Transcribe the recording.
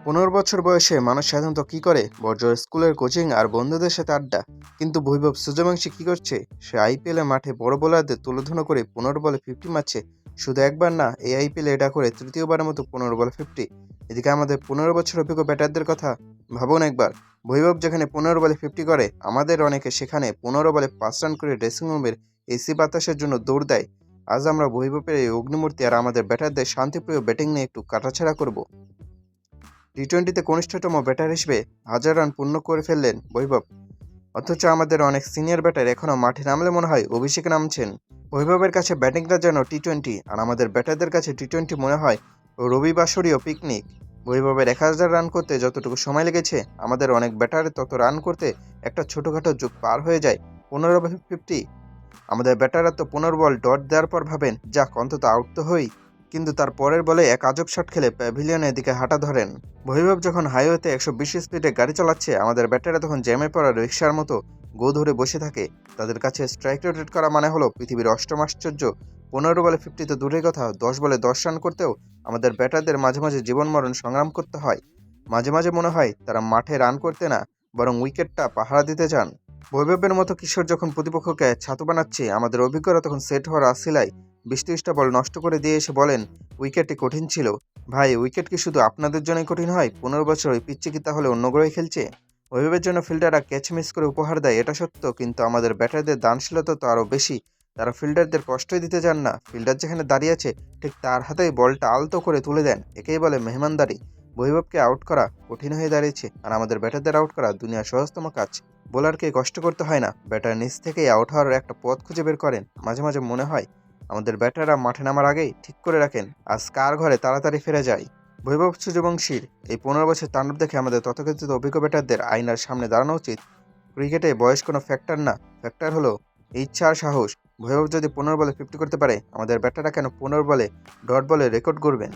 15 বছর বয়সে মানুষ সাধারণত কি করে? বর্জ্য স্কুলের কোচিং আর বন্ধুদের সাথে আড্ডা। কিন্তু বৈভব সূর্যবংশী কি করছে? সে আইপিএল এ মাঠে বড় বোলারদের তুলোধুনো করে 15 বলে 50 মারছে। শুধু একবার না, এই আইপিএল এটা করে তৃতীয়বারের মতো 15 বলে 50। এদিকে আমাদের 15 বছর অভিজ্ঞ ব্যাটারদের কথা ভাবুন একবার। বৈভব যেখানে 15 বলে 50 করে, আমাদের অনেকে সেখানে 15 বলে 5 রান করে ড্রেসিং রুমের এসি বাতাসের জন্য দৌড় দেয়। আজ আমরা বৈভবের এই অগ্নিমূর্তি আর আমাদের ব্যাটারদের শান্তিপ্রিয় ব্যাটিং নিয়ে একটু কাটাছেড়া করব। টি-20তে কনিষ্ঠতম ব্যাটার হিসেবে 1000 রান পূর্ণ করে ফেললেন বৈভব। অথচ আমাদের অনেক সিনিয়র ব্যাটার এখনও মাঠে নামলে মনে হয় অভিষেকে নামছেন। বৈভবের কাছে ব্যাটিংটা যেন টি-20, আর আমাদের ব্যাটারদের কাছে টি-20 মনে হয় রবিবাসরীয় পিকনিক। বৈভবের 1000 রান করতে যতটুকু সময় লেগেছে, আমাদের অনেক ব্যাটারের তত রান করতে একটা ছোটোখাটো যুগ পার হয়ে যায়। 15 বলে 50। আমাদের ব্যাটাররা তো 15 বল ডট দেওয়ার পর ভাবেন, যাক অন্তত আউট তো হই। কিন্তু তার পরের বলে এক আজব শট খেলে প্যাভিলিয়নের দিকে হাঁটা ধরেন। বৈভব যখন হাইওয়েতে 120 স্পিডে গাড়ি চালাচ্ছে, আমাদের ব্যাটাররা তখন জ্যামে পড়া রিকশার মতো গো ধরে বসে থাকে। তাদের কাছে স্ট্রাইক রোটেট করা মানে হলো পৃথিবীর অষ্টম আশ্চর্য। 15 বলে 50 তো দূরের কথা, 10 বলে 10 রান করতেও আমাদের ব্যাটারদের মাঝে মাঝে জীবন মরণ সংগ্রাম করতে হয়। মাঝে মাঝে মনে হয় তারা মাঠে রান করতে না, বরং উইকেটটা পাহারা দিতে যান। বৈভবের মতো কিশোর যখন প্রতিপক্ষকে ছাতু বানাচ্ছে, আমাদের অভিজ্ঞরা তখন সেট হওয়ার আসিলায় 20-30টা বল নষ্ট করে দিয়ে এসে বলেন, উইকেটটি কঠিন ছিল। ভাই, উইকেট কি শুধু আপনাদের জন্যই কঠিন হয়? 15 বছর ওই পিচ্ছে কি তাহলে অন্য গ্রহে খেলছে? বৈভবের জন্য ফিল্ডাররা ক্যাচ মিস করে উপহার দেয়, এটা সত্য, কিন্তু আমাদের ব্যাটারদের দানশীলতা তো আরও বেশি। তারা ফিল্ডারদের কষ্টই দিতে চান না। ফিল্ডার যেখানে দাঁড়িয়ে আছে, ঠিক তার হাতেই বলটা আলতো করে তুলে দেন। একেই বলে মেহমানদারি। বৈভবকে আউট করা কঠিন হয়ে দাঁড়িয়েছে, আর আমাদের ব্যাটারদের আউট করা দুনিয়ার সহজতম কাজ। বোলারকে কষ্ট করতে হয় না, ব্যাটার নিচ থেকেই আউট হওয়ার একটা পথ খুঁজে বের করেন। মাঝে মাঝে মনে হয় আমাদের ব্যাটাররা মাঠে নামার আগেই ঠিক করে রাখেন আজ কার ঘরে তাড়াতাড়ি ফিরে যায়। বৈভব সূর্যবংশীর এই 15 বছর তাণ্ডব দেখে আমাদের তথাকথিত অভিজ্ঞ ব্যাটারদের আয়নার সামনে দাঁড়ানো উচিত। ক্রিকেটে বয়স কোনো ফ্যাক্টর না, ফ্যাক্টর হলো ইচ্ছা আর সাহস। বৈভব যদি 15 বলে 50 করতে পারে, আমাদের ব্যাটাররা কেন 15 বলে ডট বলে রেকর্ড করবেন?